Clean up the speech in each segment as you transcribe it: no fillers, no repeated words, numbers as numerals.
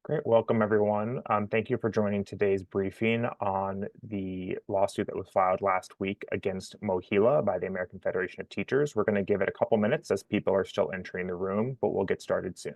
Great. Welcome, everyone. Thank you for joining today's briefing on the lawsuit that was filed last week against MOHELA by the American Federation of Teachers. We're going to give it a couple minutes as people are still entering the room, but we'll get started soon.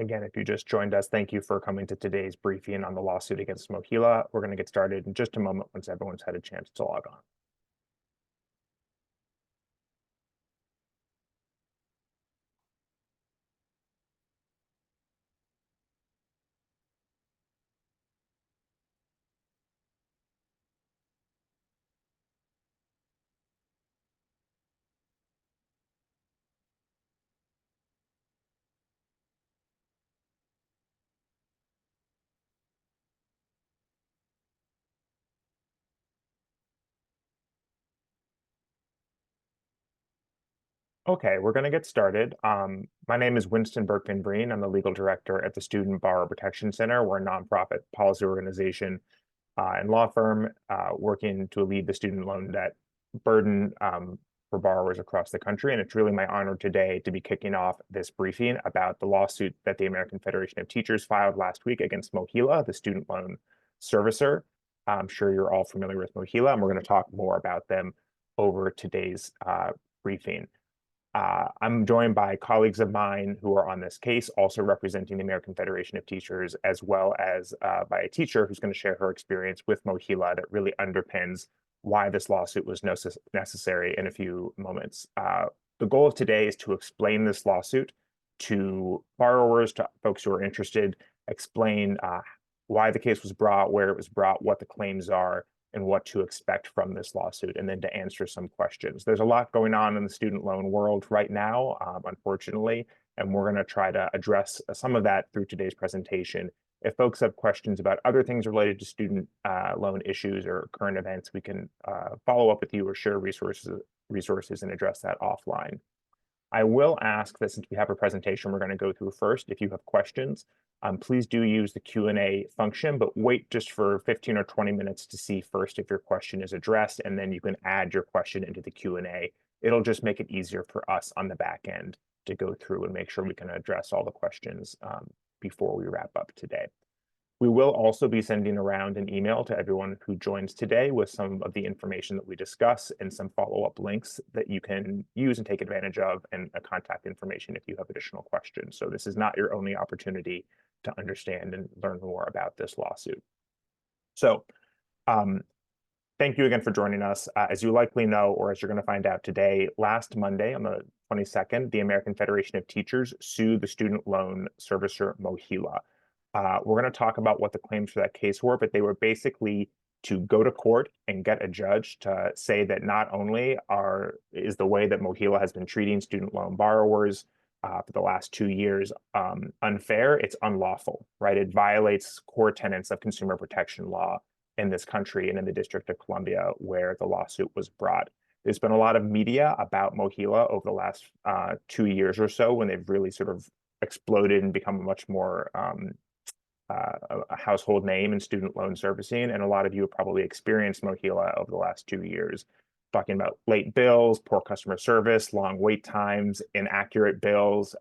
Again, if you just joined us, thank you for coming to today's briefing on the lawsuit against MOHELA. We're going to get started in just a moment once everyone's had a chance to log on. Okay, we're going to get started. My name is Winston Berkman-Breen. I'm the legal director at the Student Borrower Protection Center. We're a nonprofit policy organization and law firm working to alleviate the student loan debt burden for borrowers across the country. And it's really my honor today to be kicking off this briefing about the lawsuit that the American Federation of Teachers filed last week against MOHELA, the student loan servicer. I'm sure you're all familiar with MOHELA, and we're going to talk more about them over today's briefing. I'm joined by colleagues of mine who are on this case, also representing the American Federation of Teachers, as well as by a teacher who's going to share her experience with MOHELA that really underpins why this lawsuit was necessary in a few moments. The goal of today is to explain this lawsuit to borrowers, to folks who are interested, explain why the case was brought, where it was brought, what the claims are, and what to expect from this lawsuit, and then to answer some questions. There's a lot going on in the student loan world right now, unfortunately, and we're going to try to address some of that through today's presentation. If folks have questions about other things related to student loan issues or current events, we can follow up with you or share resources and address that offline. I will ask that since we have a presentation we're going to go through first, if you have questions, please do use the Q&A function, but wait just for 15 or 20 minutes to see first if your question is addressed, and then you can add your question into the Q&A. It'll just make it easier for us on the back end to go through and make sure we can address all the questions before we wrap up today. We will also be sending around an email to everyone who joins today with some of the information that we discuss and some follow-up links that you can use and take advantage of, and a contact information if you have additional questions. So this is not your only opportunity to understand and learn more about this lawsuit. So thank you again for joining us. As you likely know, or as you're going to find out today, last Monday on the 22nd, the American Federation of Teachers sued the student loan servicer MOHELA. We're going to talk about what the claims for that case were, but they were basically to go to court and get a judge to say that not only is the way that MOHELA has been treating student loan borrowers for the last 2 years unfair, it's unlawful, right? It violates core tenets of consumer protection law in this country and in the District of Columbia where the lawsuit was brought. There's been a lot of media about MOHELA over the last 2 years or so when they've really sort of exploded and become a much more a household name in student loan servicing. And a lot of you have probably experienced MOHELA over the last 2 years, talking about late bills, poor customer service, long wait times, inaccurate bills,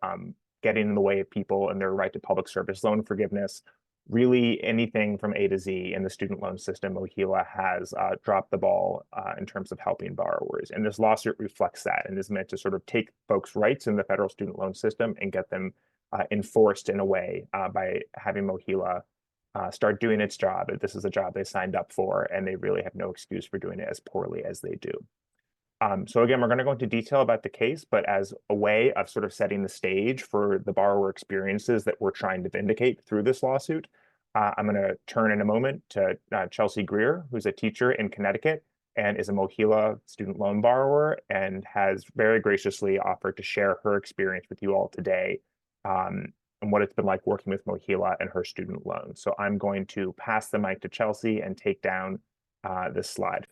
getting in the way of people and their right to public service loan forgiveness. Really anything from A to Z in the student loan system, MOHELA has dropped the ball in terms of helping borrowers. And this lawsuit reflects that and is meant to sort of take folks' rights in the federal student loan system and get them enforced in a way by having MOHELA start doing its job. This is a job they signed up for, and they really have no excuse for doing it as poorly as they do. So again, we're going to go into detail about the case, but as a way of sort of setting the stage for the borrower experiences that we're trying to vindicate through this lawsuit, I'm going to turn in a moment to Chelsea Greer, who's a teacher in Connecticut and is a MOHELA student loan borrower, and has very graciously offered to share her experience with you all today and what it's been like working with MOHELA and her student loan. So I'm going to pass the mic to Chelsea and take down this slide.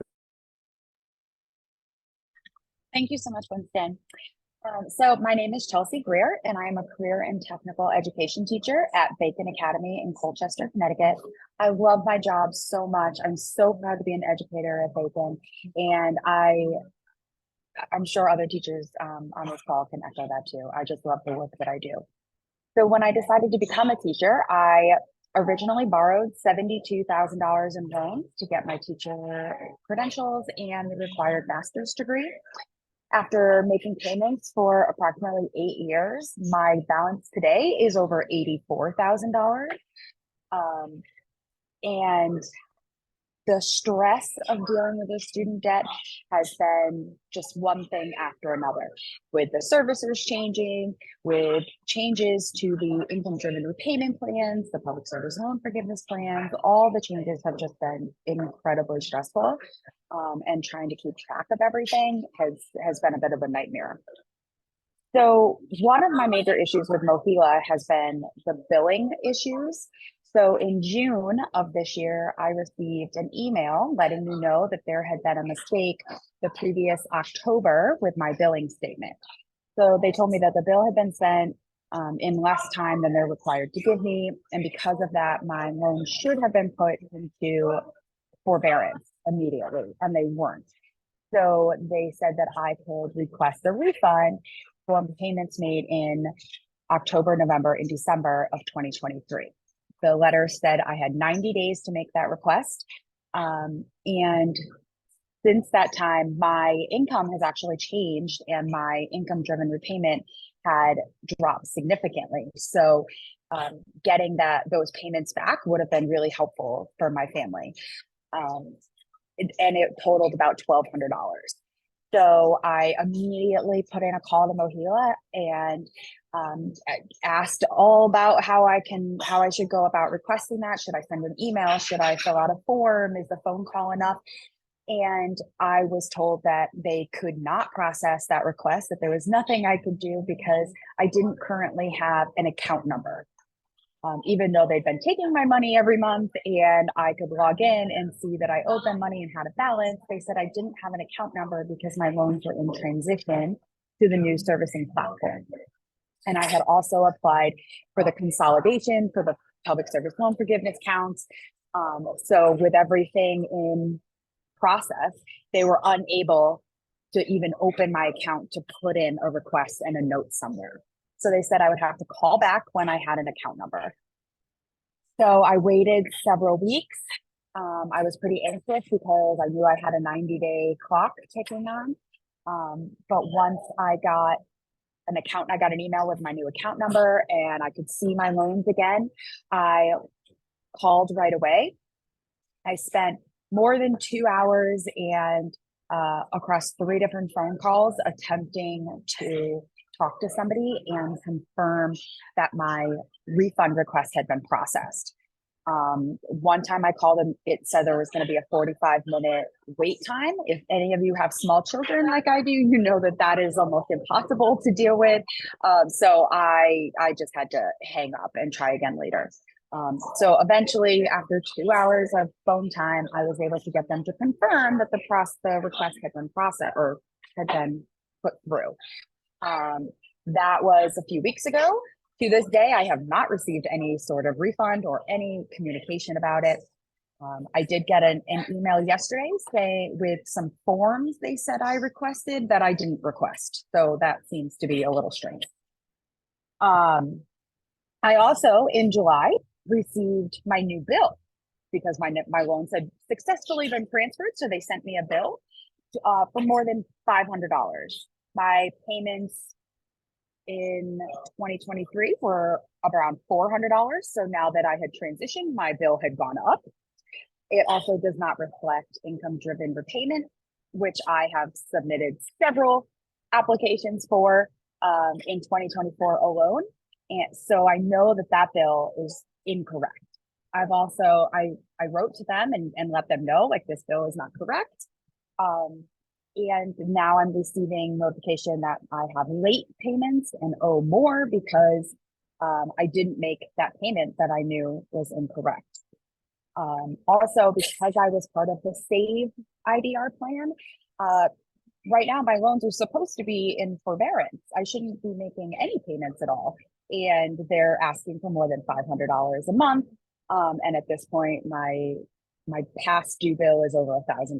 Thank you so much, Winston. So my name is Chelsea Greer, and I am a career and technical education teacher at Bacon Academy in Colchester, Connecticut. I love my job so much. I'm so proud to be an educator at Bacon, and I'm sure other teachers on this call can echo that too. I just love the work that I do. So when I decided to become a teacher, I originally borrowed $72,000 in loans to get my teacher credentials and the required master's degree. After making payments for approximately 8 years, my balance today is over $84,000. And the stress of dealing with the student debt has been just one thing after another, with the servicers changing, with changes to the income-driven repayment plans, the public service loan forgiveness plans. All the changes have just been incredibly stressful, and trying to keep track of everything has been a bit of a nightmare. So one of my major issues with MOHELA has been the billing issues. So in June of this year, I received an email letting me know that there had been a mistake the previous October with my billing statement. So they told me that the bill had been sent in less time than they're required to give me. And because of that, my loan should have been put into forbearance immediately, and they weren't. So they said that I could request a refund for payments made in October, November, and December of 2023. The letter said I had 90 days to make that request. And since that time, my income has actually changed and my income-driven repayment had dropped significantly. So getting those payments back would have been really helpful for my family. And it totaled about $1,200. So I immediately put in a call to MOHELA and asked all about how I should go about requesting that. Should I send an email? Should I fill out a form? Is the phone call enough? And I was told that they could not process that request, that there was nothing I could do because I didn't currently have an account number. Even though they'd been taking my money every month and I could log in and see that I owed them money and had a balance, they said I didn't have an account number because my loans were in transition to the new servicing platform. And I had also applied for the consolidation for the public service loan forgiveness counts. So with everything in process, they were unable to even open my account to put in a request and a note somewhere. So they said I would have to call back when I had an account number. So I waited several weeks. I was pretty anxious because I knew I had a 90-day clock ticking on. But once I got I got an email with my new account number and I could see my loans again, I called right away. I spent more than 2 hours and across 3 different phone calls attempting to talk to somebody and confirm that my refund request had been processed. One time I called them, it said there was going to be a 45-minute wait time. If any of you have small children like I do, you know that is almost impossible to deal with. So I just had to hang up and try again later. So eventually, after 2 hours of phone time, I was able to get them to confirm that the request had been processed or had been put through. That was a few weeks ago. To this day, I have not received any sort of refund or any communication about it. I did get an email yesterday with some forms they said I requested that I didn't request. So that seems to be a little strange. I also, in July, received my new bill because my loans had successfully been transferred. So they sent me a bill for more than $500. My payments in 2023 were around $400. So now that I had transitioned, my bill had gone up. It also does not reflect income-driven repayment, which I have submitted several applications for in 2024 alone. And so I know that bill is incorrect. I've also, I wrote to them and let them know, like, this bill is not correct. And now I'm receiving notification that I have late payments and owe more because I didn't make that payment that I knew was incorrect. Also, because I was part of the SAVE IDR plan, right now my loans are supposed to be in forbearance. I shouldn't be making any payments at all. And they're asking for more than $500 a month. And at this point, my past due bill is over $1,000.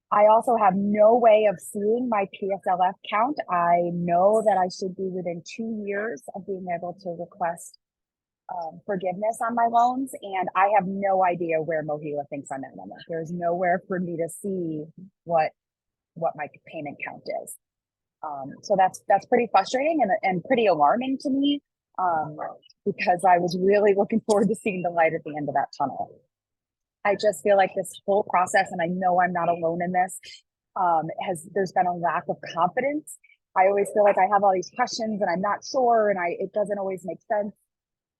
I also have no way of seeing my PSLF count. I know that I should be within 2 years of being able to request forgiveness on my loans, and I have no idea where MOHELA thinks I'm at on that. There's nowhere for me to see what my payment count is. So that's pretty frustrating and pretty alarming to me, because I was really looking forward to seeing the light at the end of that tunnel. I just feel like this whole process, and I know I'm not alone in this, there's been a lack of confidence. I always feel like I have all these questions and I'm not sure, and it doesn't always make sense.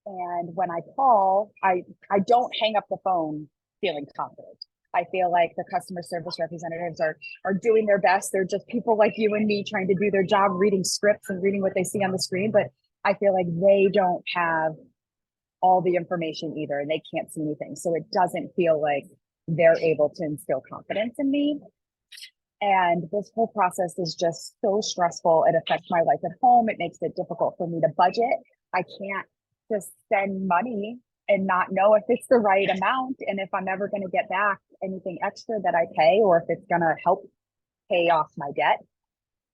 And when I call, I don't hang up the phone feeling confident. I feel like the customer service representatives are doing their best. They're just people like you and me trying to do their job, reading scripts and reading what they see on the screen. But I feel like they don't have all the information either, and they can't see anything. So it doesn't feel like they're able to instill confidence in me. And this whole process is just so stressful. It affects my life at home. It makes it difficult for me to budget. I can't just spend money and not know if it's the right amount and if I'm ever going to get back anything extra that I pay, or if it's going to help pay off my debt.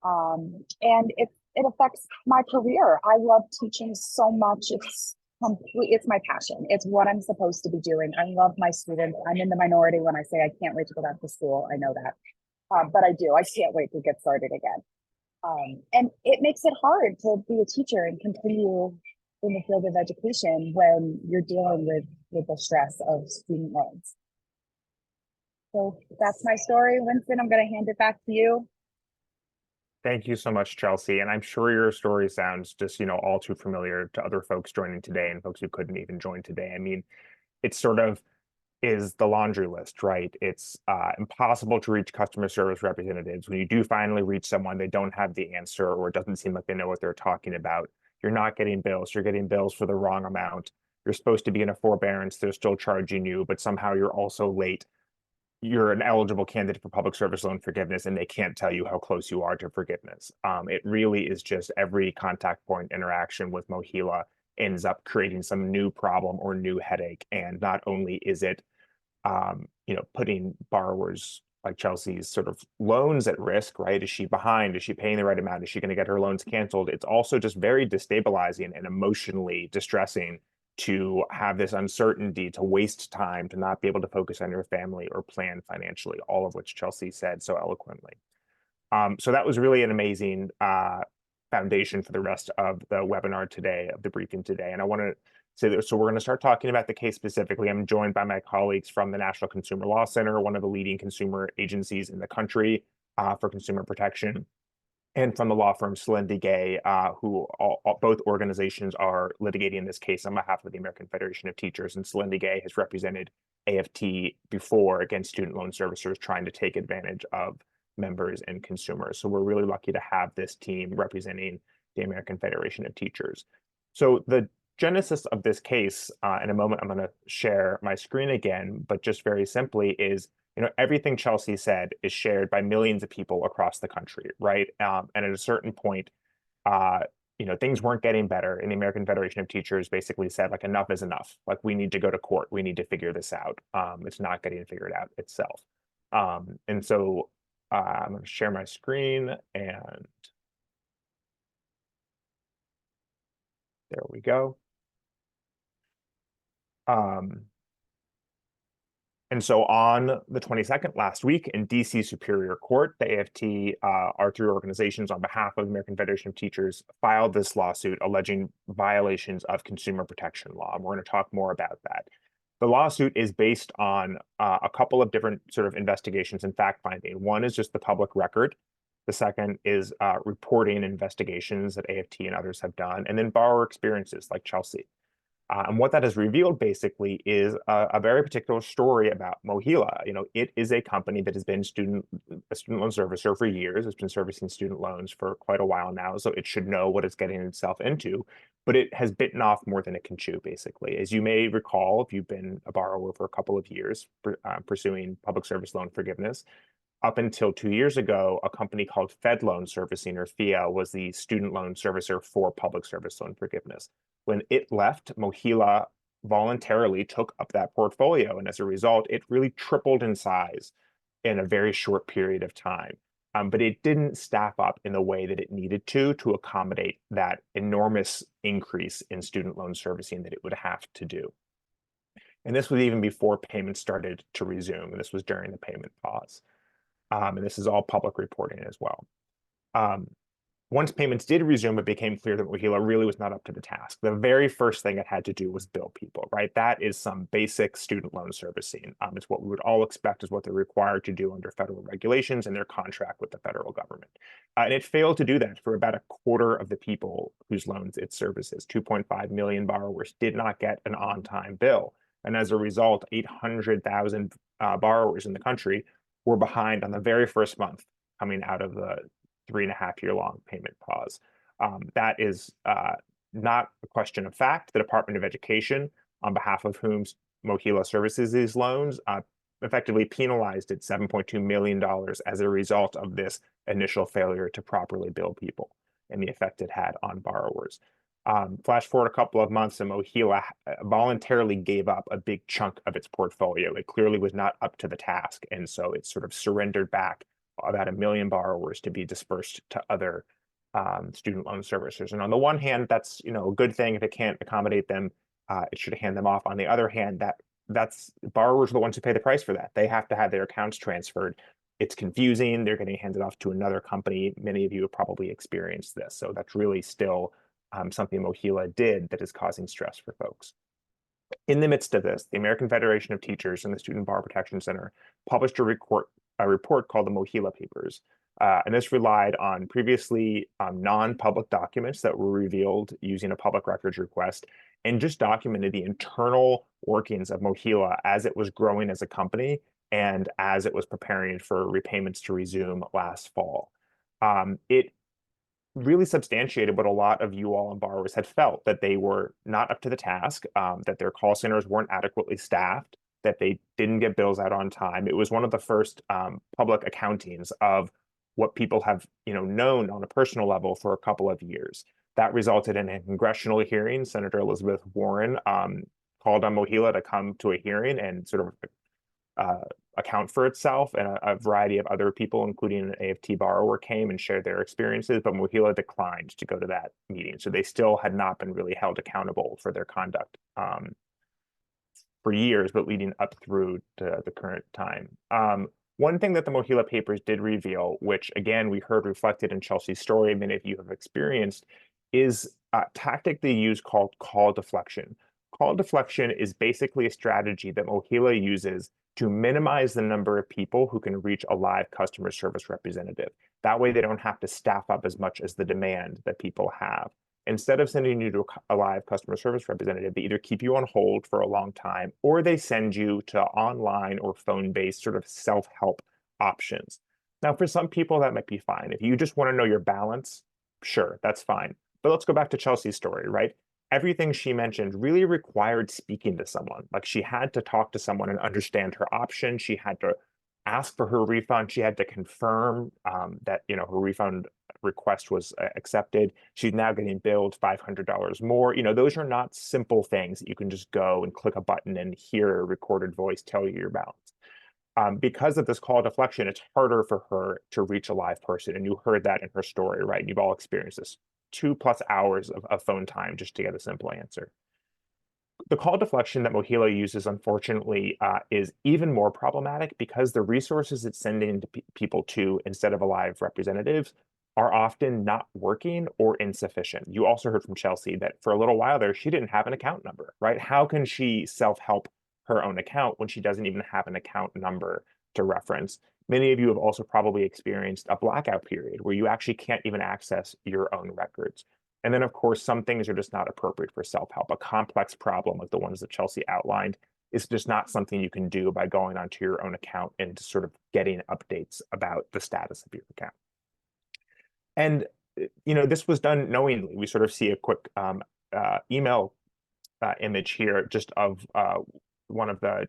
And it affects my career. I love teaching so much. It's my passion. It's what I'm supposed to be doing. I love my students. I'm in the minority when I say I can't wait to go back to school. I know that. But I do. I can't wait to get started again. And it makes it hard to be a teacher and continue in the field of education when you're dealing with the stress of student loans. So that's my story. Winston, I'm going to hand it back to you. Thank you so much, Chelsea. And I'm sure your story sounds just, all too familiar to other folks joining today and folks who couldn't even join today. I mean, it sort of is the laundry list, right? It's impossible to reach customer service representatives. When you do finally reach someone, they don't have the answer, or it doesn't seem like they know what they're talking about. You're not getting bills. You're getting bills for the wrong amount. You're supposed to be in a forbearance. They're still charging you, but somehow you're also late. You're an eligible candidate for public service loan forgiveness, and they can't tell you how close you are to forgiveness. It really is just every contact point interaction with MOHELA ends up creating some new problem or new headache. And not only is it putting borrowers like Chelsea's sort of loans at risk, right? Is she behind? Is she paying the right amount? Is she going to get her loans canceled? It's also just very destabilizing and emotionally distressing to have this uncertainty, to waste time, to not be able to focus on your family or plan financially, all of which Chelsea said so eloquently. So that was really an amazing foundation for the rest of the webinar today, of the briefing today. And I want to say that, so we're going to start talking about the case specifically. I'm joined by my colleagues from the National Consumer Law Center, one of the leading consumer agencies in the country for consumer protection, and from the law firm Slendy Gay, who both organizations are litigating this case on behalf of the American Federation of Teachers. And Slendy Gay has represented AFT before against student loan servicers trying to take advantage of members and consumers. So we're really lucky to have this team representing the American Federation of Teachers. So the genesis of this case, in a moment, I'm going to share my screen again, but just very simply is, everything Chelsea said is shared by millions of people across the country, right? And at a certain point, things weren't getting better, and the American Federation of Teachers basically said, like, enough is enough. Like, we need to go to court. We need to figure this out. It's not getting figured out itself. And so I'm going to share my screen, and there we go. And so on the 22nd, last week, in DC Superior Court, the AFT, our three organizations on behalf of the American Federation of Teachers, filed this lawsuit alleging violations of consumer protection law. And we're going to talk more about that. The lawsuit is based on a couple of different sort of investigations and fact-finding. One is just the public record. The second is reporting investigations that AFT and others have done, and then borrower experiences like Chelsea. And what that has revealed basically is a very particular story about MOHELA. It is a company that has been a student loan servicer for years. It's been servicing student loans for quite a while now, so it should know what it's getting itself into. But it has bitten off more than it can chew, basically. As you may recall, if you've been a borrower for a couple of years pursuing public service loan forgiveness, up until 2 years ago, a company called Fed Loan Servicing, or FIA, was the student loan servicer for public service loan forgiveness. When it left, MOHELA voluntarily took up that portfolio, and as a result, it really tripled in size in a very short period of time. But it didn't staff up in the way that it needed to accommodate that enormous increase in student loan servicing that it would have to do. And this was even before payments started to resume, and this was during the payment pause. And this is all public reporting as well. Once payments did resume, it became clear that MOHELA really was not up to the task. The very first thing it had to do was bill people, right? That is some basic student loan servicing. It's what we would all expect is what they're required to do under federal regulations and their contract with the federal government. And it failed to do that for about a quarter of the people whose loans it services. 2.5 million borrowers did not get an on-time bill. And as a result, 800,000 borrowers in the country were behind on the very first month coming out of the 3.5-year-long payment pause. That is not a question of fact. The Department of Education, on behalf of whom MOHELA services these loans, effectively penalized it $7.2 million as a result of this initial failure to properly bill people and the effect it had on borrowers. Flash forward a couple of months, and MOHELA voluntarily gave up a big chunk of its portfolio. It clearly was not up to the task, and so it sort of surrendered back about 1 million borrowers to be dispersed to other student loan servicers. And on the one hand, that's a good thing. If it can't accommodate them, it should hand them off. On the other hand, that's borrowers are the ones who pay the price for that. They have to have their accounts transferred. It's confusing. They're getting handed off to another company. Many of you have probably experienced this. So that's really still something MOHELA did that is causing stress for folks. In the midst of this, the American Federation of Teachers and the Student Borrower Protection Center published a report called the MOHELA Papers. And this relied on previously non-public documents that were revealed using a public records request and just documented the internal workings of MOHELA as it was growing as a company and as it was preparing for repayments to resume last fall. It really substantiated what a lot of you all and borrowers had felt, that they were not up to the task, that their call centers weren't adequately staffed, that they didn't get bills out on time. It was one of the first public accountings of what people have known on a personal level for a couple of years. That resulted in a congressional hearing. Senator Elizabeth Warren called on MOHELA to come to a hearing and sort of account for itself, and a variety of other people, including an AFT borrower, came and shared their experiences, but MOHELA declined to go to that meeting. So they still had not been really held accountable for their conduct for years, but leading up through to the current time. One thing that the MOHELA papers did reveal, which again we heard reflected in Chelsea's story, many of you have experienced, is a tactic they use called call deflection. Call deflection is basically a strategy that MOHELA uses to minimize the number of people who can reach a live customer service representative. That way they don't have to staff up as much as the demand that people have. Instead of sending you to a live customer service representative, they either keep you on hold for a long time, or they send you to online or phone-based sort of self-help options. Now, for some people, that might be fine. If you just want to know your balance, sure, that's fine. But let's go back to Chelsea's story, right? Everything she mentioned really required speaking to someone. Like, she had to talk to someone and understand her option. She had to ask for her refund. She had to confirm that her refund request was accepted. She's now getting billed $500 more. Those are not simple things that you can just go and click a button and hear a recorded voice tell you your balance. Because of this call deflection, it's harder for her to reach a live person. And you heard that in her story, right? You've all experienced this. 2+ hours of phone time just to get a simple answer. The call deflection that MOHELA uses, unfortunately, is even more problematic because the resources it's sending to people to instead of a live representatives are often not working or insufficient. You also heard from Chelsea that for a little while there, she didn't have an account number, right? How can she self-help her own account when she doesn't even have an account number to reference? Many of you have also probably experienced a blackout period where you actually can't even access your own records. And then, of course, some things are just not appropriate for self-help. A complex problem like the ones that Chelsea outlined is just not something you can do by going onto your own account and sort of getting updates about the status of your account. And, this was done knowingly. We sort of see a quick email image here just of one of the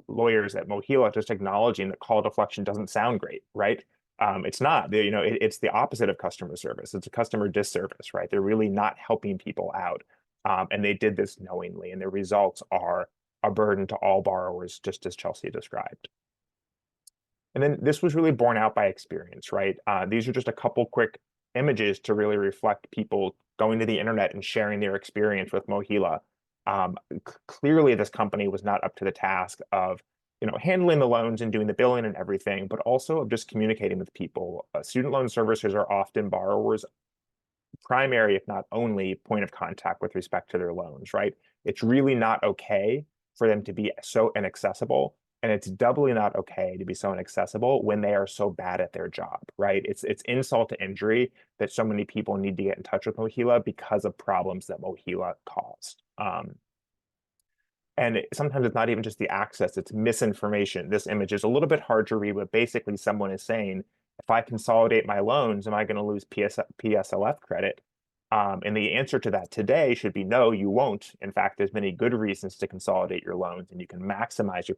lawyers at MOHELA just acknowledging that call deflection doesn't sound great, right? It's not. It's the opposite of customer service. It's a customer disservice, right? They're really not helping people out, and they did this knowingly, and the results are a burden to all borrowers, just as Chelsea described. And then this was really borne out by experience, right? These are just a couple quick images to really reflect people going to the internet and sharing their experience with MOHELA. Clearly, this company was not up to the task of handling the loans and doing the billing and everything, but also of just communicating with people. Student loan servicers are often borrowers' primary, if not only, point of contact with respect to their loans, right? It's really not okay for them to be so inaccessible. And it's doubly not okay to be so inaccessible when they are so bad at their job, right? It's insult to injury that so many people need to get in touch with MOHELA because of problems that MOHELA caused. And sometimes it's not even just the access, it's misinformation. This image is a little bit hard to read, but basically someone is saying, if I consolidate my loans, am I going to lose PSLF credit? And the answer to that today should be no, you won't. In fact, there's many good reasons to consolidate your loans, and you can maximize your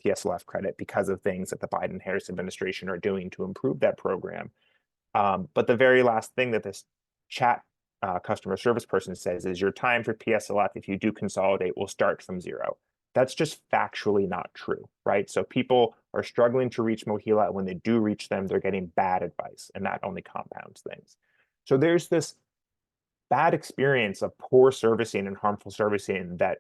PSLF credit because of things that the Biden-Harris administration are doing to improve that program. But the very last thing that this chat customer service person says is your time for PSLF, if you do consolidate, will start from zero. That's just factually not true, right? So people are struggling to reach MOHELA, and when they do reach them, they're getting bad advice, and that only compounds things. So there's this bad experience of poor servicing and harmful servicing that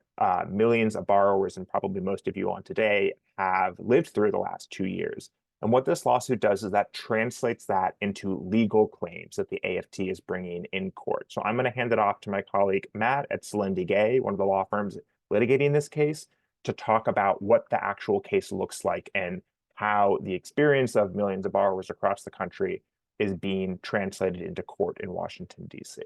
millions of borrowers, and probably most of you on today, have lived through the last 2 years. And what this lawsuit does is that translates that into legal claims that the AFT is bringing in court. So I'm going to hand it off to my colleague Matt at Selendi Gay, one of the law firms litigating this case, to talk about what the actual case looks like and how the experience of millions of borrowers across the country is being translated into court in Washington, D.C.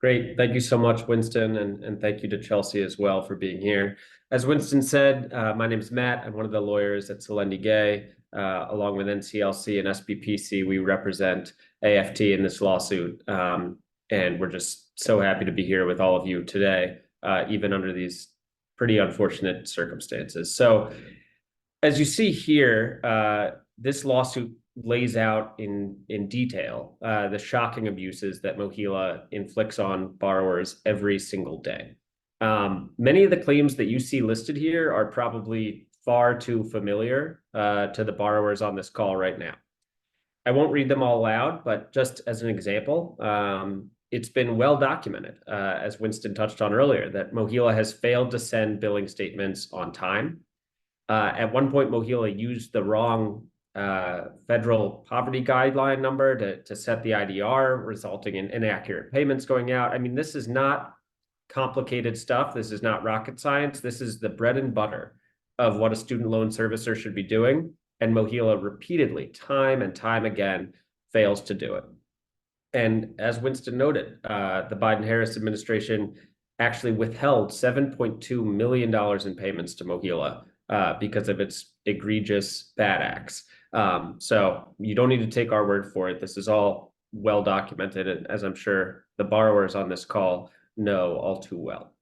Great. Thank you so much, Winston, and thank you to Chelsea as well for being here. As Winston said, my name is Matt. I'm one of the lawyers at Selendi Gay. Along with NCLC and SBPC, we represent AFT in this lawsuit. And we're just so happy to be here with all of you today, even under these pretty unfortunate circumstances. So as you see here, this lawsuit lays out in detail the shocking abuses that MOHELA inflicts on borrowers every single day. Many of the claims that you see listed here are probably far too familiar to the borrowers on this call right now. I won't read them all aloud, but just as an example, it's been well documented, as Winston touched on earlier, that MOHELA has failed to send billing statements on time. At one point, MOHELA used the wrong federal poverty guideline number to set the IDR, resulting in inaccurate payments going out. I mean, this is not complicated stuff. This is not rocket science. This is the bread and butter of what a student loan servicer should be doing. And MOHELA repeatedly, time and time again, fails to do it. And as Winston noted, the Biden-Harris administration actually withheld $7.2 million in payments to MOHELA because of its egregious bad acts. So you don't need to take our word for it. This is all well documented, and as I'm sure the borrowers on this call know all too well.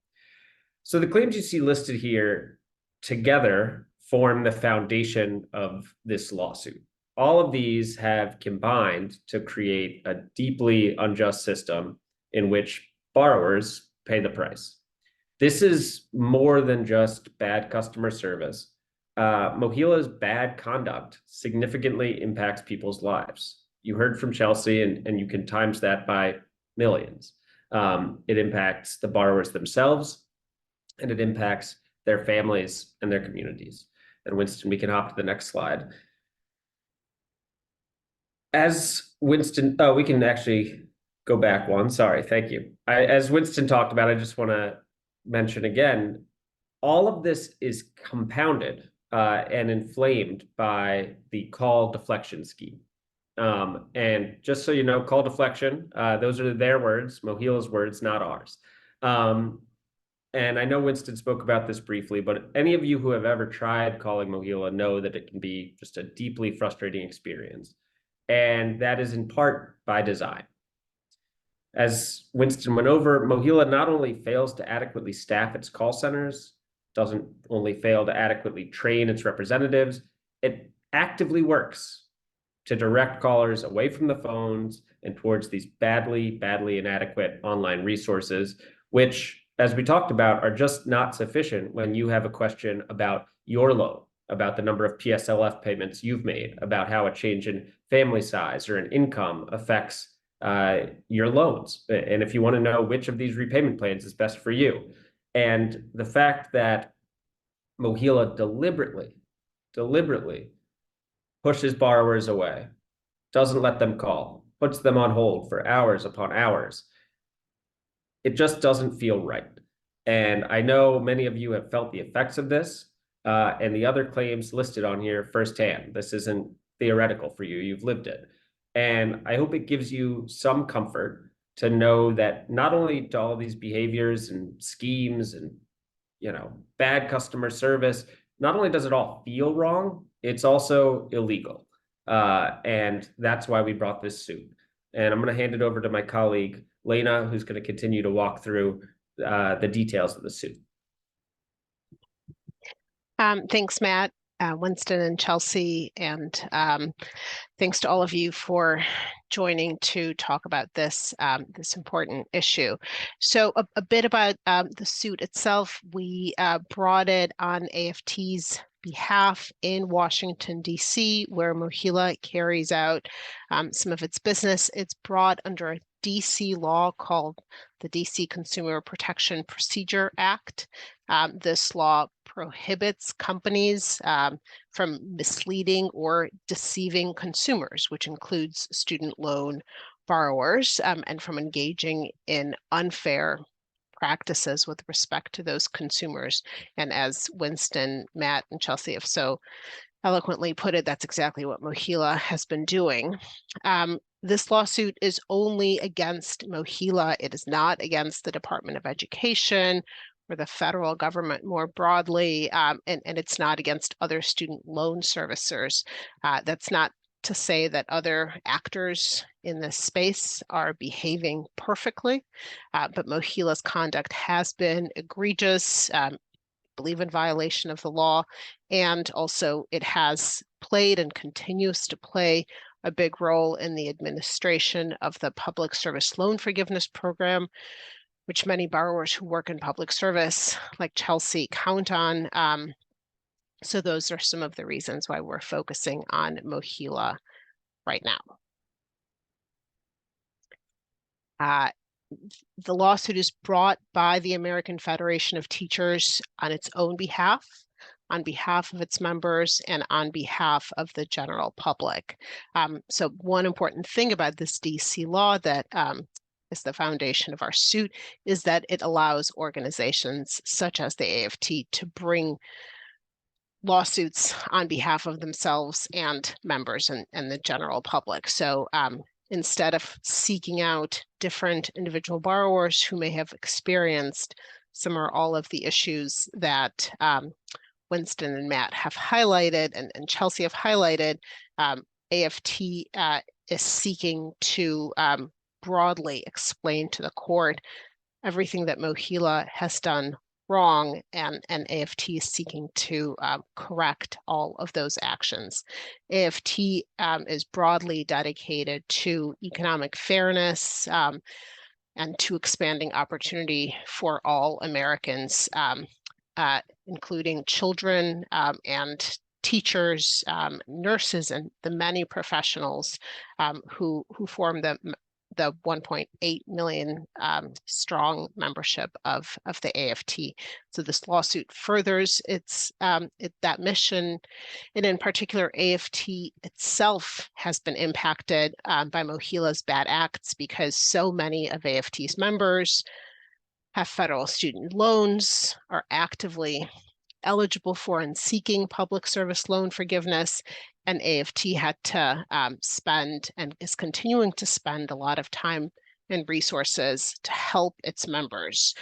So the claims you see listed here together form the foundation of this lawsuit. All of these have combined to create a deeply unjust system in which borrowers pay the price. This is more than just bad customer service. MOHELA's bad conduct significantly impacts people's lives. You heard from Chelsea, and you can times that by millions. It impacts the borrowers themselves, and it impacts their families and their communities. And Winston, we can hop to the next slide. As Winston, we can actually go back one. Sorry, thank you. As Winston talked about, I just want to mention again, all of this is compounded and inflamed by the call deflection scheme. And just so you know, call deflection, those are their words, MOHELA's words, not ours. And I know Winston spoke about this briefly, but any of you who have ever tried calling MOHELA know that it can be just a deeply frustrating experience. And that is in part by design. As Winston went over, MOHELA not only fails to adequately staff its call centers, doesn't only fail to adequately train its representatives, it actively works to direct callers away from the phones and towards these badly inadequate online resources, which, as we talked about, are just not sufficient when you have a question about your loan, about the number of PSLF payments you've made, about how a change in family size or an income affects your loans, and if you want to know which of these repayment plans is best for you. And the fact that MOHELA deliberately pushes borrowers away, doesn't let them call, puts them on hold for hours upon hours, it just doesn't feel right. And I know many of you have felt the effects of this, and the other claims listed on here firsthand. This isn't theoretical for you, you've lived it. And I hope it gives you some comfort to know that not only do all these behaviors and schemes and, you know, bad customer service, not only does it all feel wrong, it's also illegal. And that's why we brought this suit. And I'm going to hand it over to my colleague, Lena, who's going to continue to walk through the details of the suit. Thanks, Matt, Winston, and Chelsea, and thanks to all of you for joining to talk about this this important issue. So a bit about the suit itself. We brought it on AFT's behalf in Washington, D.C., where MOHELA carries out some of its business. It's brought under a D.C. law called the D.C. Consumer Protection Procedure Act. This law prohibits companies from misleading or deceiving consumers, which includes student loan borrowers, and from engaging in unfair practices with respect to those consumers. And as Winston, Matt, and Chelsea have so eloquently put it, that's exactly what MOHELA has been doing. This lawsuit is only against MOHELA. It is not against the Department of Education or the federal government more broadly, and it's not against other student loan servicers. That's not to say that other actors in this space are behaving perfectly, but MOHELA's conduct has been egregious, believe in violation of the law, and also it has played and continues to play a big role in the administration of the Public Service Loan Forgiveness Program, which many borrowers who work in public service, like Chelsea, count on. So those are some of the reasons why we're focusing on MOHELA right now. The lawsuit is brought by the American Federation of Teachers on its own behalf, on behalf of its members, and on behalf of the general public. So one important thing about this DC law that is the foundation of our suit is that it allows organizations such as the AFT to bring lawsuits on behalf of themselves and members and the general public. So instead of seeking out different individual borrowers who may have experienced some or all of the issues that Winston and Matt have highlighted and Chelsea have highlighted, AFT is seeking to broadly explain to the court everything that MOHELA has done wrong, and AFT is seeking to correct all of those actions. AFT is broadly dedicated to economic fairness and to expanding opportunity for all Americans, including children and teachers, nurses, and the many professionals who form the 1.8 million strong membership of the AFT. So this lawsuit furthers that mission, and in particular, AFT itself has been impacted by MOHELA's bad acts because so many of AFT's members have federal student loans, are actively eligible for and seeking public service loan forgiveness, and AFT had to spend and is continuing to spend a lot of time and resources to help its members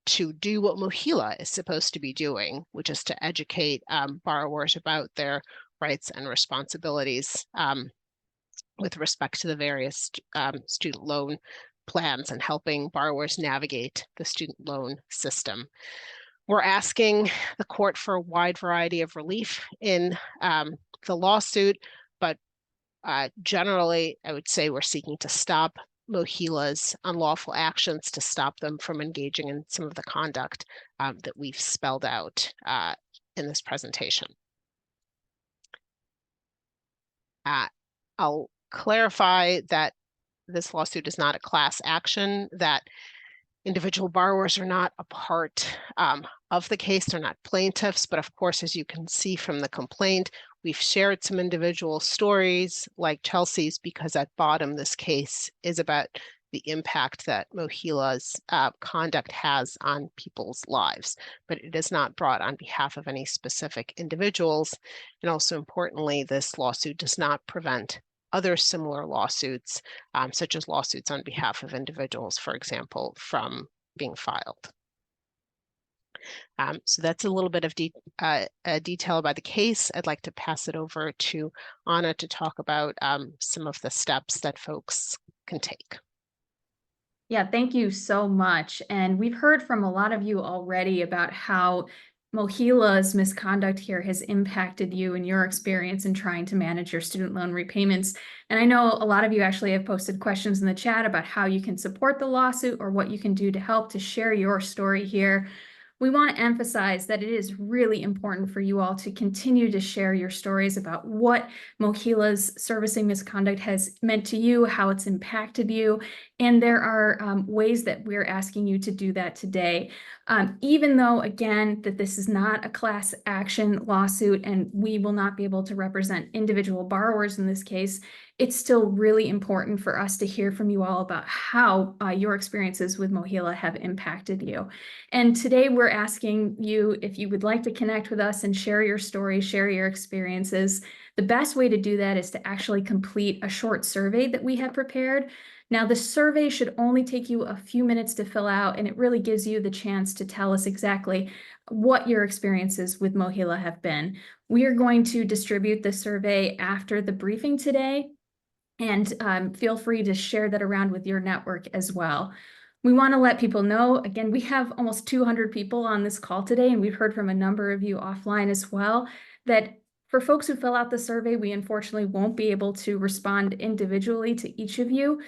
to do what MOHELA is supposed to be doing, which is to educate borrowers about their rights and responsibilities with respect to the various student loan plans and helping borrowers navigate the student loan system. We're asking the court for a wide variety of relief in the lawsuit, but generally, I would say we're seeking to stop MOHELA's unlawful actions, to stop them from engaging in some of the conduct that we've spelled out in this presentation. I'll clarify that this lawsuit is not a class action, that individual borrowers are not a part of the case. They're not plaintiffs, but of course, as you can see from the complaint, we've shared some individual stories like Chelsea's, because at bottom, this case is about the impact that MOHELA's conduct has on people's lives, but it is not brought on behalf of any specific individuals. And also importantly, this lawsuit does not prevent other similar lawsuits, such as lawsuits on behalf of individuals, for example, from being filed. So that's a little bit of detail about the case. I'd like to pass it over to Anna to talk about some of the steps that folks can take. Yeah, thank you so much. And we've heard from a lot of you already about how MOHELA's misconduct here has impacted you and your experience in trying to manage your student loan repayments. And I know a lot of you actually have posted questions in the chat about how you can support the lawsuit or what you can do to help to share your story here. We want to emphasize that it is really important for you all to continue to share your stories about what MOHELA's servicing misconduct has meant to you, how it's impacted you. And there are ways that we're asking you to do that today. Even though, again, that this is not a class action lawsuit and we will not be able to represent individual borrowers in this case, it's still really important for us to hear from you all about how your experiences with MOHELA have impacted you. And today we're asking you if you would like to connect with us and share your story, share your experiences. The best way to do that is to actually complete a short survey that we have prepared. Now, the survey should only take you a few minutes to fill out, and it really gives you the chance to tell us exactly what your experiences with MOHELA have been. We are going to distribute the survey after the briefing today, and feel free to share that around with your network as well. We want to let people know, again, we have almost 200 people on this call today, and we've heard from a number of you offline as well, that for folks who fill out the survey, we unfortunately won't be able to respond individually to each of you,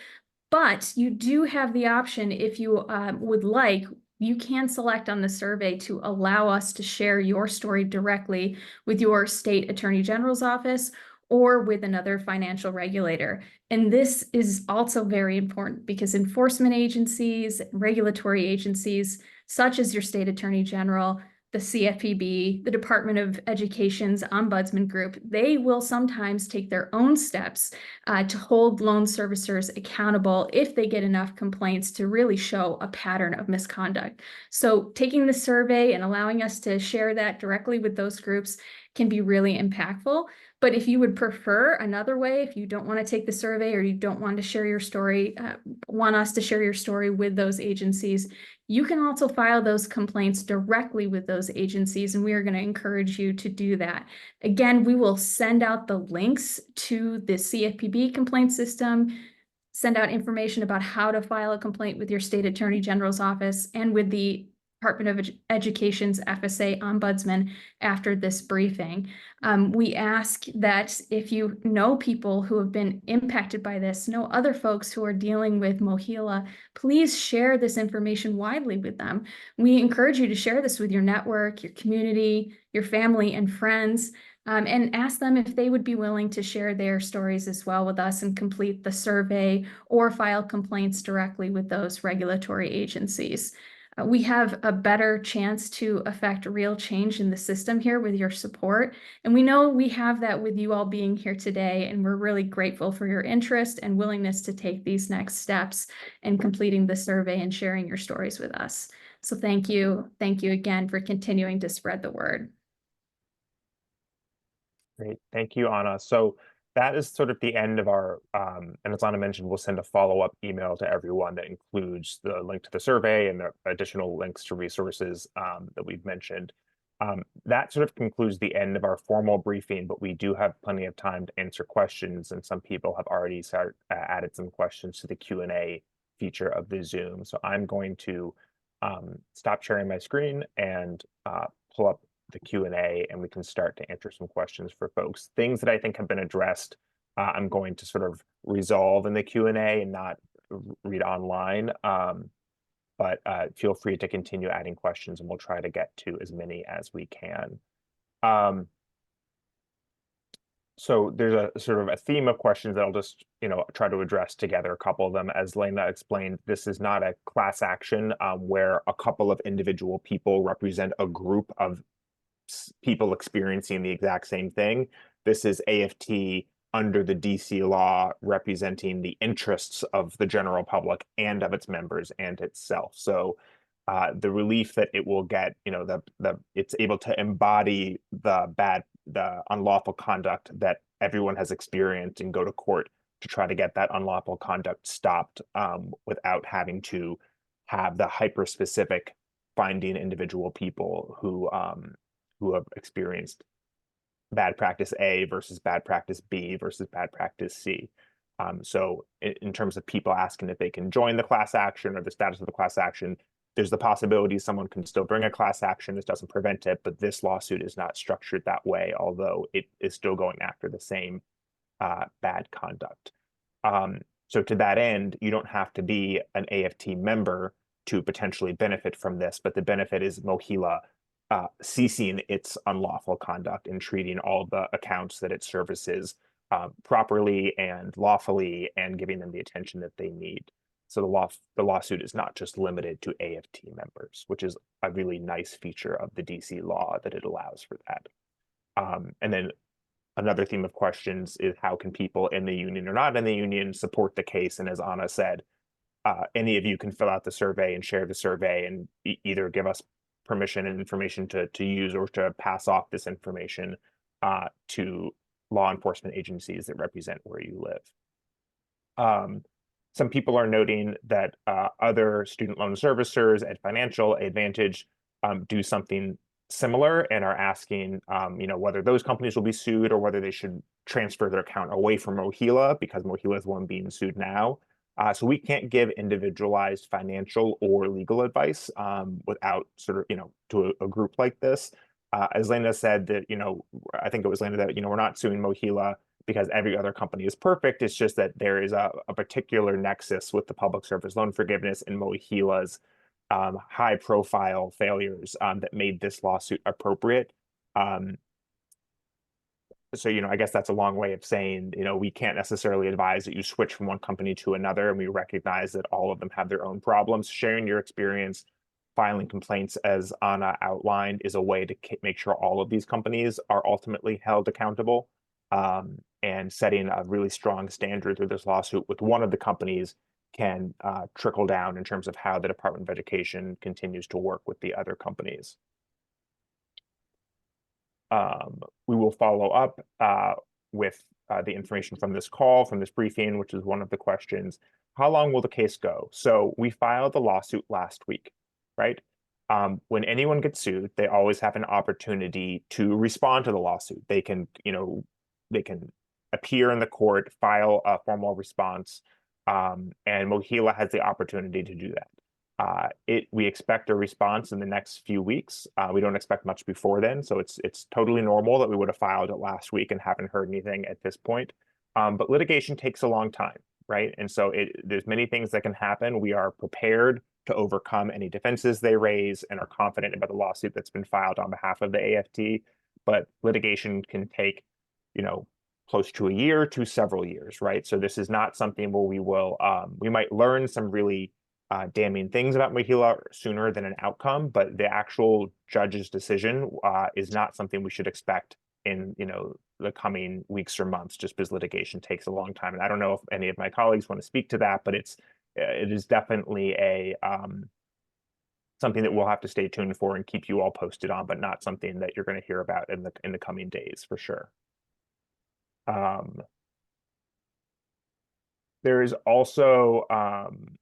but you do have the option, if you would like, you can select on the survey to allow us to share your story directly with your state attorney general's office or with another financial regulator. And this is also very important because enforcement agencies, regulatory agencies, such as your state attorney general, the CFPB, the Department of Education's Ombudsman Group, they will sometimes take their own steps to hold loan servicers accountable if they get enough complaints to really show a pattern of misconduct. So taking the survey and allowing us to share that directly with those groups can be really impactful. But if you would prefer another way, if you don't want to take the survey or you don't want to share your story, want us to share your story with those agencies, you can also file those complaints directly with those agencies, and we are going to encourage you to do that. Again, we will send out the links to the CFPB complaint system, send out information about how to file a complaint with your state attorney general's office and with the Department of Education's FSA Ombudsman after this briefing. We ask that if you know people who have been impacted by this, know other folks who are dealing with MOHELA, please share this information widely with them. We encourage you to share this with your network, your community, your family and friends, and ask them if they would be willing to share their stories as well with us and complete the survey or file complaints directly with those regulatory agencies. We have a better chance to affect real change in the system here with your support. And we know we have that with you all being here today. And we're really grateful for your interest and willingness to take these next steps in completing the survey and sharing your stories with us. So thank you. Thank you again for continuing to spread the word. Great. Thank you, Anna. So that is sort of the end of our, and as Anna mentioned, we'll send a follow-up email to everyone that includes the link to the survey and the additional links to resources that we've mentioned. That sort of concludes the end of our formal briefing, but we do have plenty of time to answer questions, and some people have already added some questions to the Q&A feature of the Zoom. So I'm going to stop sharing my screen and pull up the Q&A, and we can start to answer some questions for folks. Things that I think have been addressed, I'm going to sort of resolve in the Q&A and not read online. But feel free to continue adding questions, and we'll try to get to as many as we can. So there's a sort of a theme of questions that I'll just, try to address together. A couple of them, as Lena explained, this is not a class action where a couple of individual people represent a group of people experiencing the exact same thing. This is AFT under the DC law representing the interests of the general public and of its members and itself. So the relief that it will get, it's able to embody the unlawful conduct that everyone has experienced and go to court to try to get that unlawful conduct stopped without having to have the hyper-specific finding individual people who have experienced bad practice A versus bad practice B versus bad practice C. So in terms of people asking if they can join the class action or the status of the class action, there's the possibility someone can still bring a class action. This doesn't prevent it, but this lawsuit is not structured that way, although it is still going after the same bad conduct. So to that end, you don't have to be an AFT member to potentially benefit from this, but the benefit is MOHELA ceasing its unlawful conduct and treating all the accounts that it services properly and lawfully, and giving them the attention that they need. So the lawsuit is not just limited to AFT members, which is a really nice feature of the DC law that it allows for that. And then another theme of questions is how can people in the union or not in the union support the case? And as Anna said, any of you can fill out the survey and share the survey and either give us permission and information to use or to pass off this information to law enforcement agencies that represent where you live. Some people are noting that other student loan servicers at Financial Advantage do something similar and are asking, whether those companies will be sued or whether they should transfer their account away from MOHELA, because MOHELA is the one being sued now. So we can't give individualized financial or legal advice without sort of, to a group like this. As Lena said that, I think it was Lena that, we're not suing MOHELA because every other company is perfect. It's just that there is a particular nexus with the public service loan forgiveness and MOHELA's high profile failures that made this lawsuit appropriate. So, I guess that's a long way of saying, we can't necessarily advise that you switch from one company to another, and we recognize that all of them have their own problems. Sharing your experience, filing complaints, as Anna outlined, is a way to make sure all of these companies are ultimately held accountable. And setting a really strong standard through this lawsuit with one of the companies can trickle down in terms of how the Department of Education continues to work with the other companies. We will follow up with the information from this call, from this briefing, which is one of the questions. How long will the case go? So we filed the lawsuit last week, right? When anyone gets sued, they always have an opportunity to respond to the lawsuit. They can, they can appear in the court, file a formal response, and MOHELA has the opportunity to do that. We expect a response in the next few weeks. We don't expect much before then, so it's totally normal that we would have filed it last week and haven't heard anything at this point. But litigation takes a long time, right? And so there's many things that can happen. We are prepared to overcome any defenses they raise and are confident about the lawsuit that's been filed on behalf of the AFT. But litigation can take, close to a year to several years, right? So this is not something where we might learn some really damning things about MOHELA sooner than an outcome, but the actual judge's decision is not something we should expect in the coming weeks or months, just because litigation takes a long time. And I don't know if any of my colleagues want to speak to that, but it is definitely a something that we'll have to stay tuned for and keep you all posted on, but not something that you're going to hear about in the coming days for sure. There is also I'm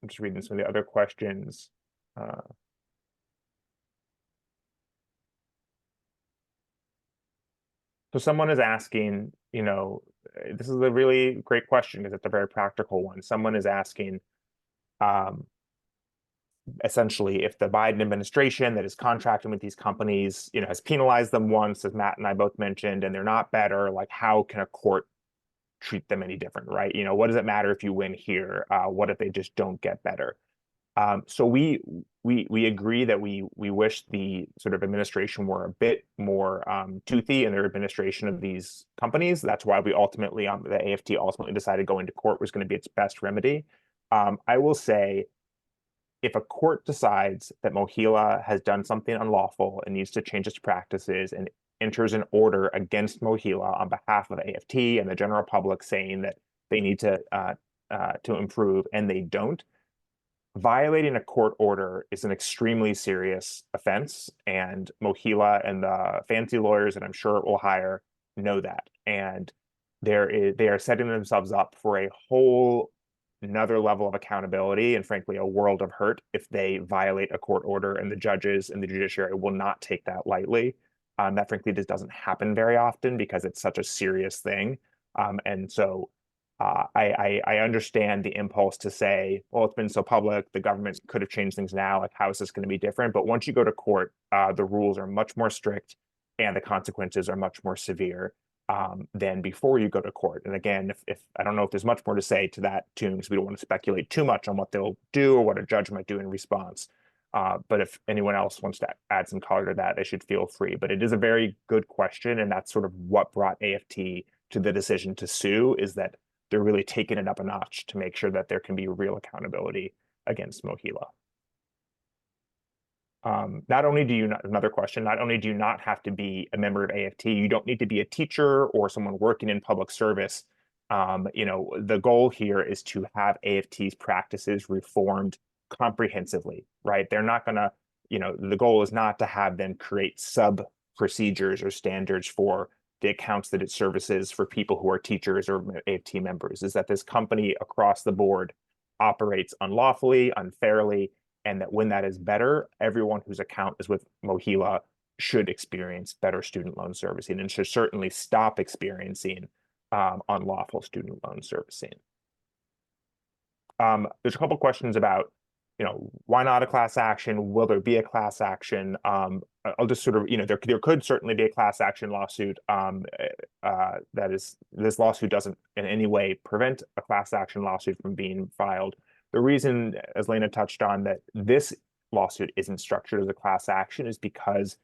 just reading some of the other questions. So someone is asking, this is a really great question because it's a very practical one. Someone is asking, essentially, if the Biden administration that is contracting with these companies, has penalized them once, as Matt and I both mentioned, and they're not better, like how can a court treat them any different, right? What does it matter if you win here? What if they just don't get better? So we agree that we wish the sort of administration were a bit more toothy in their administration of these companies. That's why we ultimately, the AFT ultimately decided going to court was going to be its best remedy. I will say, if a court decides that MOHELA has done something unlawful and needs to change its practices and enters an order against MOHELA on behalf of AFT and the general public saying that they need to improve and they don't, violating a court order is an extremely serious offense, and MOHELA and the fancy lawyers that I'm sure it will hire know that. And they are setting themselves up for a whole another level of accountability and frankly a world of hurt if they violate a court order, and the judges and the judiciary will not take that lightly. That frankly just doesn't happen very often because it's such a serious thing. And so I understand the impulse to say, well, it's been so public, the government could have changed things now, like how is this going to be different? But once you go to court, the rules are much more strict and the consequences are much more severe than before you go to court. And again, if I don't know if there's much more to say to that tune, because we don't want to speculate too much on what they'll do or what a judge might do in response. But if anyone else wants to add some color to that, they should feel free. But it is a very good question, and that's sort of what brought AFT to the decision to sue, is that they're really taking it up a notch to make sure that there can be real accountability against MOHELA. Not only do you not, another question, not only do you not have to be a member of AFT, you don't need to be a teacher or someone working in public service. The goal here is to have AFT's practices reformed comprehensively, right? They're not gonna, the goal is not to have them create sub procedures or standards for the accounts that it services for people who are teachers or AFT members. Is that this company across the board operates unlawfully, unfairly, and that when that is better, everyone whose account is with MOHELA should experience better student loan servicing and should certainly stop experiencing unlawful student loan servicing. There's a couple questions about, why not a class action? Will there be a class action? I'll just sort of, there could certainly be a class action lawsuit. That is, this lawsuit doesn't in any way prevent a class action lawsuit from being filed. The reason, as Lena touched on, that this lawsuit isn't structured as a class action is because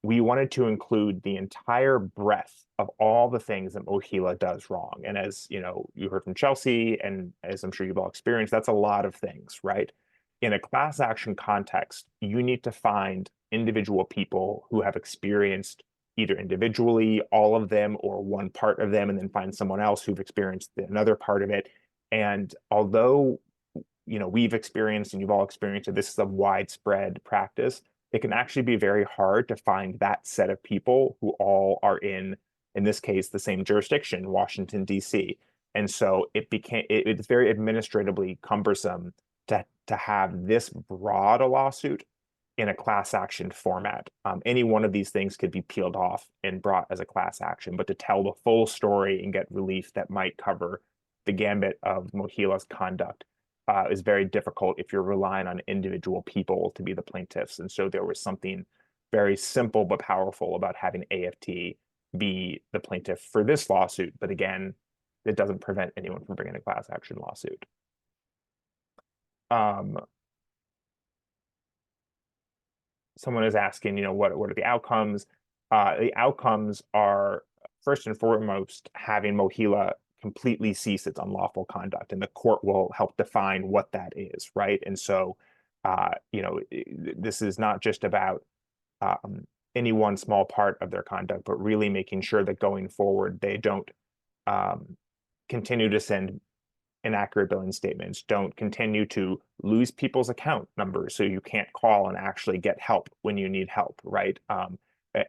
we wanted to include the entire breadth of all the things that MOHELA does wrong. And as you heard from Chelsea, and as I'm sure you've all experienced, that's a lot of things, right? In a class action context, you need to find individual people who have experienced either individually all of them or one part of them, and then find someone else who've experienced another part of it. And although we've experienced and you've all experienced that this is a widespread practice, it can actually be very hard to find that set of people who all are in this case, the same jurisdiction, Washington, D.C. And so it's very administratively cumbersome to have this broad a lawsuit in a class action format. Any one of these things could be peeled off and brought as a class action, but to tell the full story and get relief that might cover the gambit of MOHELA's conduct is very difficult if you're relying on individual people to be the plaintiffs. And so there was something very simple but powerful about having AFT be the plaintiff for this lawsuit. But again, it doesn't prevent anyone from bringing a class action lawsuit. Someone is asking, what are the outcomes? The outcomes are, first and foremost, having MOHELA completely cease its unlawful conduct, and the court will help define what that is, right? And so, this is not just about any one small part of their conduct, but really making sure that going forward, they don't continue to send inaccurate billing statements, don't continue to lose people's account numbers so you can't call and actually get help when you need help, right?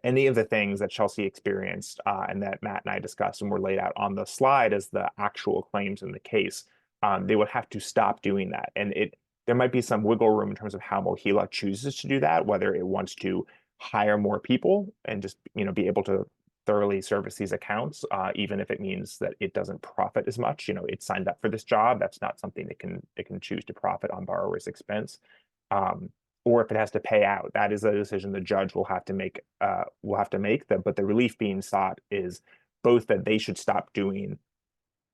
Any of the things that Chelsea experienced and that Matt and I discussed and were laid out on the slide as the actual claims in the case, they would have to stop doing that. And there might be some wiggle room in terms of how MOHELA chooses to do that, whether it wants to hire more people and just be able to thoroughly service these accounts, even if it means that it doesn't profit as much. You know, it signed up for this job. That's not something it can choose to profit on borrower's expense. Or if it has to pay out, that is a decision the judge will have to make. But the relief being sought is both that they should stop doing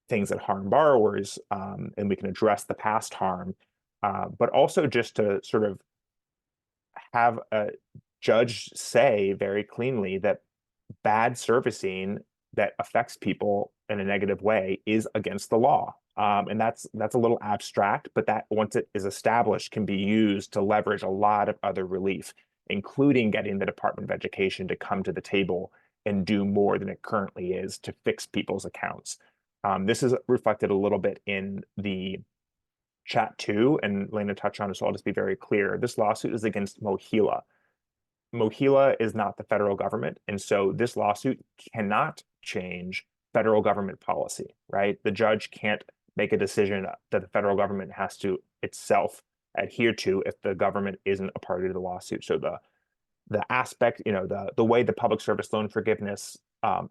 things that harm borrowers, and we can address the past harm, but also just to sort of have a judge say very cleanly that bad servicing that affects people in a negative way is against the law. And that's a little abstract, but that once it is established can be used to leverage a lot of other relief, including getting the Department of Education to come to the table and do more than it currently is to fix people's accounts. This is reflected a little bit in the chat too, and Lena touched on it, so I'll just be very clear. This lawsuit is against MOHELA. MOHELA is not the federal government, and so this lawsuit cannot change federal government policy, right? The judge can't make a decision that the federal government has to itself adhere to if the government isn't a party to the lawsuit. So the aspect, you know, the way the public service loan forgiveness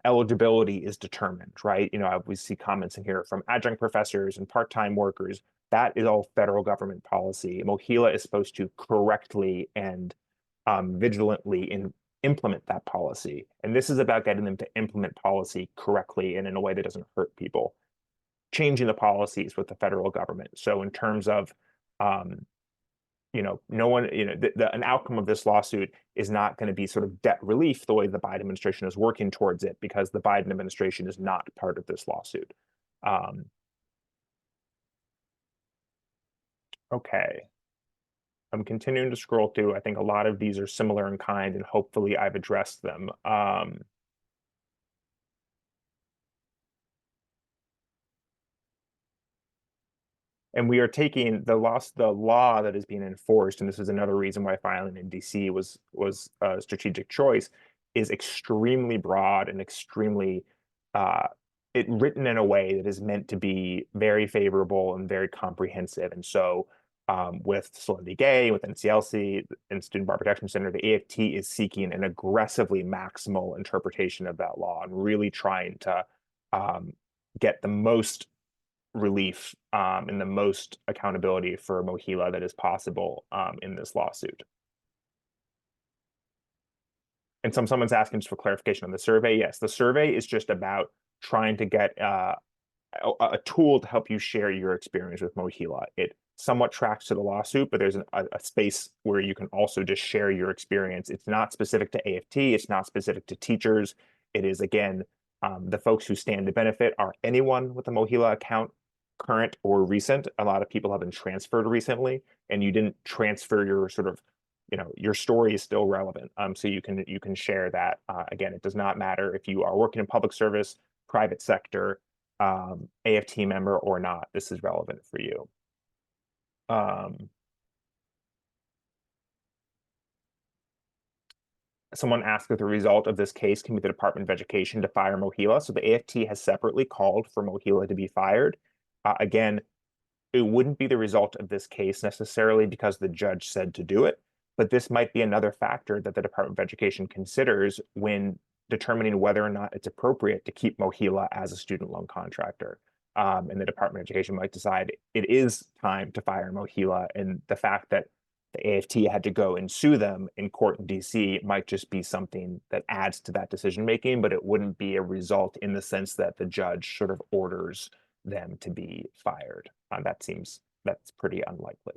eligibility is determined, right? You know, we see comments in here from adjunct professors and part-time workers. That is all federal government policy. MOHELA is supposed to correctly and vigilantly implement that policy. And this is about getting them to implement policy correctly and in a way that doesn't hurt people, changing the policies with the federal government. So in terms of, you know, no one, you know, an outcome of this lawsuit is not going to be sort of debt relief the way the Biden administration is working towards it, because the Biden administration is not part of this lawsuit. Okay. I'm continuing to scroll through. I think a lot of these are similar in kind, and hopefully I've addressed them. And we are taking the law that is being enforced, and this is another reason why filing in DC was a strategic choice, is extremely broad and extremely written in a way that is meant to be very favorable and very comprehensive. And so with Solendi Gay, with NCLC and Student Bar Protection Center, the AFT is seeking an aggressively maximal interpretation of that law and really trying to get the most relief and the most accountability for MOHELA that is possible in this lawsuit. And someone's asking just for clarification on the survey. Yes, the survey is just about trying to get a tool to help you share your experience with MOHELA. It somewhat tracks to the lawsuit, but there's a space where you can also just share your experience. It's not specific to AFT. It's not specific to teachers. It is, again, the folks who stand to benefit are anyone with a MOHELA account, current or recent. A lot of people have been transferred recently, and you didn't transfer your sort of, you know, your story is still relevant. So you can share that. Again, it does not matter if you are working in public service, private sector, AFT member or not. This is relevant for you. Someone asked if the result of this case can be the Department of Education to fire MOHELA. So the AFT has separately called for MOHELA to be fired. Again, it wouldn't be the result of this case necessarily because the judge said to do it, but this might be another factor that the Department of Education considers when determining whether or not it's appropriate to keep MOHELA as a student loan contractor. And the Department of Education might decide it is time to fire MOHELA, and the fact that the AFT had to go and sue them in court in DC might just be something that adds to that decision making, but it wouldn't be a result in the sense that the judge sort of orders them to be fired. That's pretty unlikely.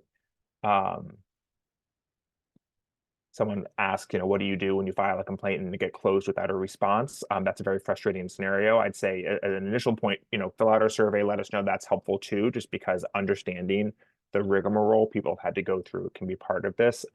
Someone asked, you know, what do you do when you file a complaint and you get closed without a response? That's a very frustrating scenario. I'd say at an initial point, you know, fill out our survey, let us know. That's helpful too, just because understanding the rigmarole people have had to go through can be part of this.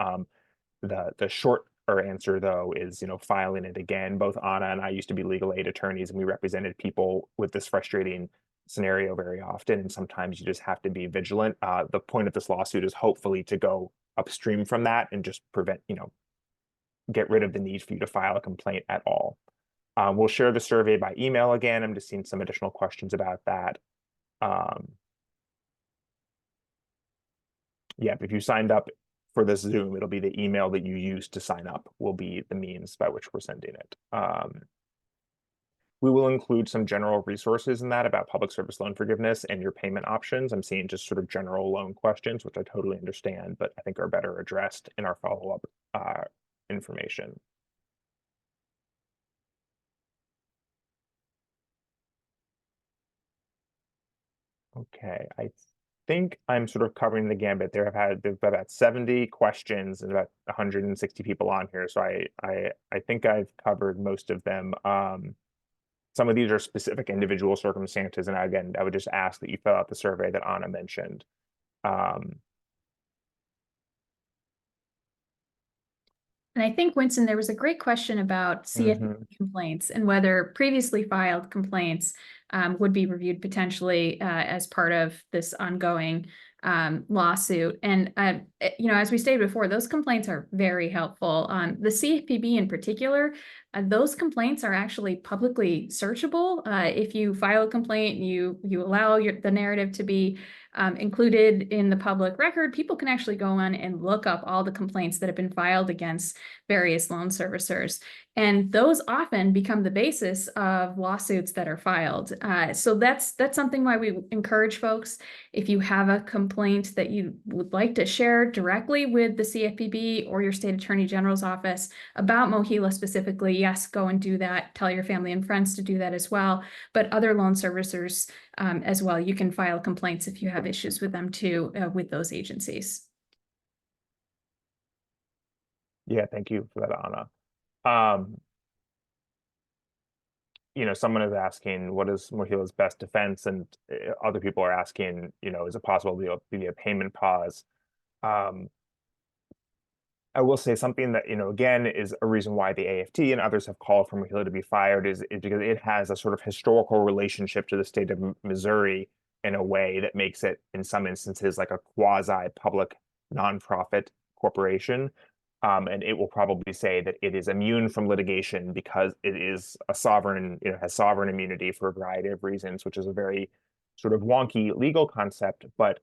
The shorter answer though is, you know, filing it again. Both Anna and I used to be legal aid attorneys, and we represented people with this frustrating scenario very often, and sometimes you just have to be vigilant. The point of this lawsuit is hopefully to go upstream from that and just prevent, you know, get rid of the need for you to file a complaint at all. We'll share the survey by email again. I'm just seeing some additional questions about that. Yeah, if you signed up for this Zoom, it'll be the email that you used to sign up will be the means by which we're sending it. We will include some general resources in that about public service loan forgiveness and your payment options. I'm seeing just sort of general loan questions, which I totally understand, but I think are better addressed in our follow-up information. Okay, I think I'm sort of covering the gambit. There've been about 70 questions and about 160 people on here, so I think I've covered most of them. Some of these are specific individual circumstances, and again, I would just ask that you fill out the survey that Anna mentioned. And I think, Winston, there was a great question about CFPB complaints and whether previously filed complaints would be reviewed potentially as part of this ongoing lawsuit. And, as we stated before, those complaints are very helpful. The CFPB in particular, those complaints are actually publicly searchable. If you file a complaint, you allow the narrative to be included in the public record, people can actually go on and look up all the complaints that have been filed against various loan servicers. And those often become the basis of lawsuits that are filed. So that's something why we encourage folks, if you have a complaint that you would like to share directly with the CFPB or your state attorney general's office about MOHELA specifically, yes, go and do that. Tell your family and friends to do that as well. But other loan servicers as well, you can file complaints if you have issues with them too, with those agencies. Yeah, thank you for that, Anna. Someone is asking, what is MOHELA's best defense? And other people are asking, is it possible to be a payment pause? I will say something that, again, is a reason why the AFT and others have called for MOHELA to be fired is because it has a sort of historical relationship to the state of Missouri in a way that makes it, in some instances, like a quasi-public nonprofit corporation. And it will probably say that it is immune from litigation because it is a sovereign, has sovereign immunity for a variety of reasons, which is a very sort of wonky legal concept. But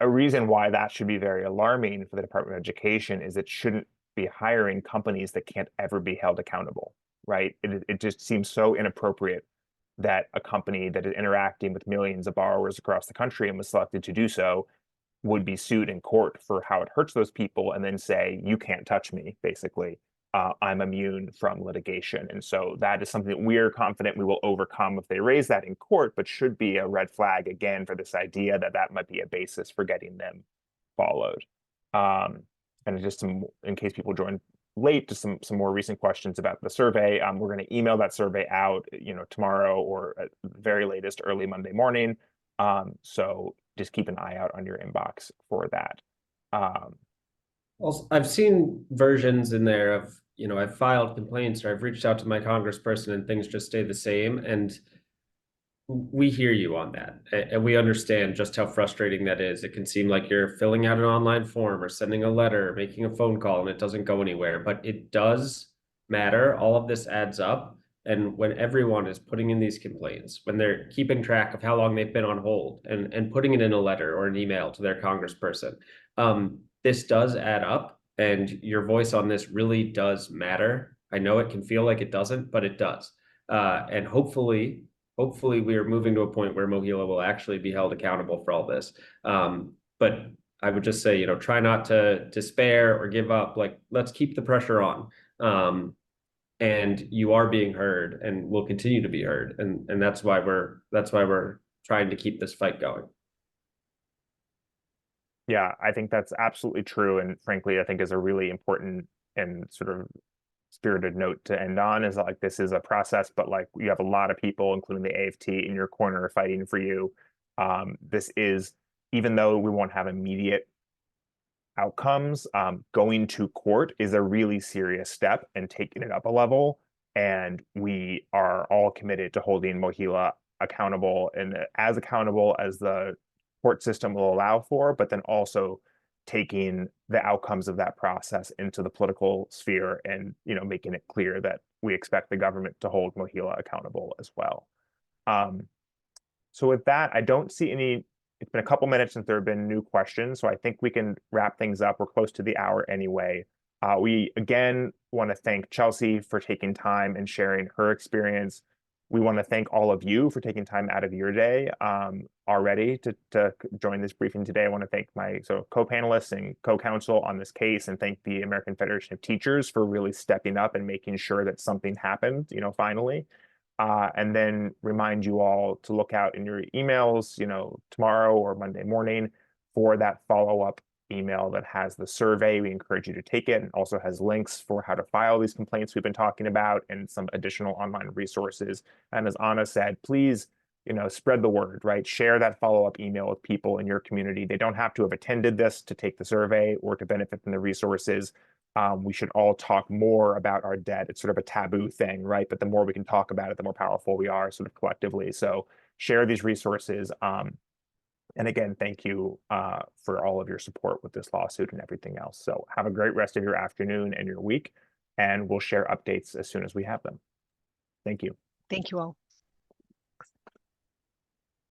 a reason why that should be very alarming for the Department of Education is it shouldn't be hiring companies that can't ever be held accountable, right? It just seems so inappropriate that a company that is interacting with millions of borrowers across the country and was selected to do so would be sued in court for how it hurts those people and then say, you can't touch me, basically. I'm immune from litigation. And so that is something that we're confident we will overcome if they raise that in court, but should be a red flag again for this idea that that might be a basis for getting them followed. And just in case people join late, just some more recent questions about the survey. We're going to email that survey out, tomorrow or at the very latest early Monday morning. So just keep an eye out on your inbox for that. Also, I've seen versions in there of, I've filed complaints or I've reached out to my congressperson and things just stay the same. And we hear you on that. And we understand just how frustrating that is. It can seem like you're filling out an online form or sending a letter, or making a phone call, and it doesn't go anywhere. But it does matter. All of this adds up. And when everyone is putting in these complaints, when they're keeping track of how long they've been on hold and putting it in a letter or an email to their congressperson, this does add up, and your voice on this really does matter. I know it can feel like it doesn't, but it does. And hopefully we are moving to a point where MOHELA will actually be held accountable for all this. But I would just say, try not to despair or give up. Like, let's keep the pressure on. And you are being heard and will continue to be heard. And that's why we're trying to keep this fight going. Yeah, I think that's absolutely true. And frankly, I think is a really important and sort of spirited note to end on is like, this is a process, but like you have a lot of people, including the AFT in your corner fighting for you. This is, even though we won't have immediate outcomes, going to court is a really serious step and taking it up a level. And we are all committed to holding MOHELA accountable and as accountable as the court system will allow for, but then also taking the outcomes of that process into the political sphere and, making it clear that we expect the government to hold MOHELA accountable as well. So with that, I don't see any. It's been a couple minutes since there have been new questions, so I think we can wrap things up. We're close to the hour anyway. We again want to thank Chelsea for taking time and sharing her experience. We want to thank all of you for taking time out of your day already to join this briefing today. I want to thank my co-panelists and co-counsel on this case, and thank the American Federation of Teachers for really stepping up and making sure that something happened, finally. And then remind you all to look out in your emails, tomorrow or Monday morning for that follow-up email that has the survey. We encourage you to take it, and also has links for how to file these complaints we've been talking about and some additional online resources. And as Anna said, please, spread the word, right? Share that follow-up email with people in your community. They don't have to have attended this to take the survey or to benefit from the resources. We should all talk more about our debt. It's sort of a taboo thing, right? But the more we can talk about it, the more powerful we are sort of collectively. So share these resources. And again, thank you for all of your support with this lawsuit and everything else. So have a great rest of your afternoon and your week, and we'll share updates as soon as we have them. Thank you. Thank you all.